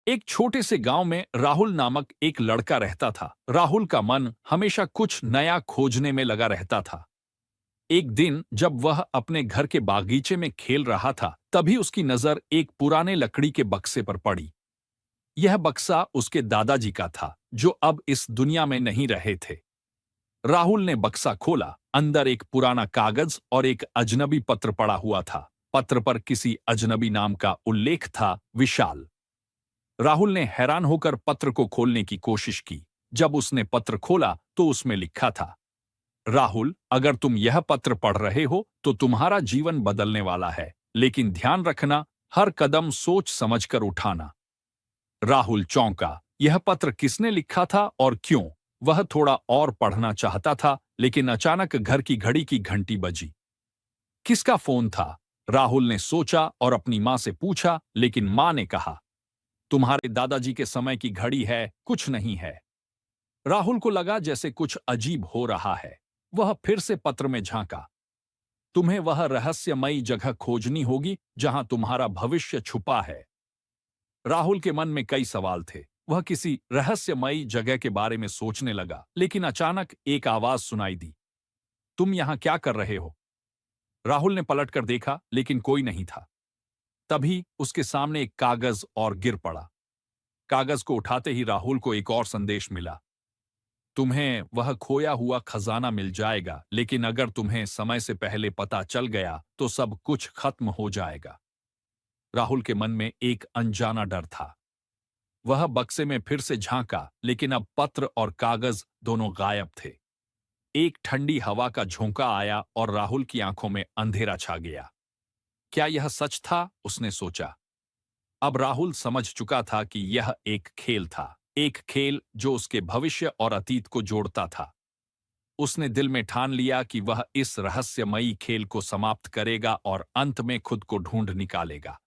एक छोटे से गांव में राहुल नामक एक लड़का रहता था। राहुल का मन हमेशा कुछ नया खोजने में लगा रहता था। एक दिन जब वह अपने घर के बागीचे में खेल रहा था, तभी उसकी नजर एक पुराने लकड़ी के बक्से पर पड़ी। यह बक्सा उसके दादाजी का था, जो अब इस दुनिया में नहीं रहे थे। राहुल ने बक्सा खोला। अंदर एक पुराना कागज और एक अजनबी पत्र पड़ा हुआ था। पत्र पर किसी अजनबी नाम का उल्लेख था, विशाल। राहुल ने हैरान होकर पत्र को खोलने की कोशिश की। जब उसने पत्र खोला तो उसमें लिखा था, राहुल, अगर तुम यह पत्र पढ़ रहे हो तो तुम्हारा जीवन बदलने वाला है, लेकिन ध्यान रखना, हर कदम सोच समझकर उठाना। राहुल चौंका। यह पत्र किसने लिखा था और क्यों? वह थोड़ा और पढ़ना चाहता था, लेकिन अचानक घर की घड़ी की घंटी बजी। किसका फोन था? राहुल ने सोचा और अपनी मां से पूछा, लेकिन मां ने कहा, तुम्हारे दादाजी के समय की घड़ी है, कुछ नहीं है। राहुल को लगा जैसे कुछ अजीब हो रहा है। वह फिर से पत्र में झांका। तुम्हें वह रहस्यमयी जगह खोजनी होगी जहां तुम्हारा भविष्य छुपा है। राहुल के मन में कई सवाल थे। वह किसी रहस्यमयी जगह के बारे में सोचने लगा, लेकिन अचानक एक आवाज सुनाई दी, तुम यहां क्या कर रहे हो? राहुल ने पलटकर देखा, लेकिन कोई नहीं था। तभी उसके सामने एक कागज और गिर पड़ा। कागज को उठाते ही राहुल को एक और संदेश मिला, तुम्हें वह खोया हुआ खजाना मिल जाएगा, लेकिन अगर तुम्हें समय से पहले पता चल गया तो सब कुछ खत्म हो जाएगा। राहुल के मन में एक अनजाना डर था। वह बक्से में फिर से झांका, लेकिन अब पत्र और कागज दोनों गायब थे। एक ठंडी हवा का झोंका आया और राहुल की आंखों में अंधेरा छा गया। क्या यह सच था? उसने सोचा। अब राहुल समझ चुका था कि यह एक खेल था, एक खेल जो उसके भविष्य और अतीत को जोड़ता था। उसने दिल में ठान लिया कि वह इस रहस्यमयी खेल को समाप्त करेगा और अंत में खुद को ढूंढ निकालेगा।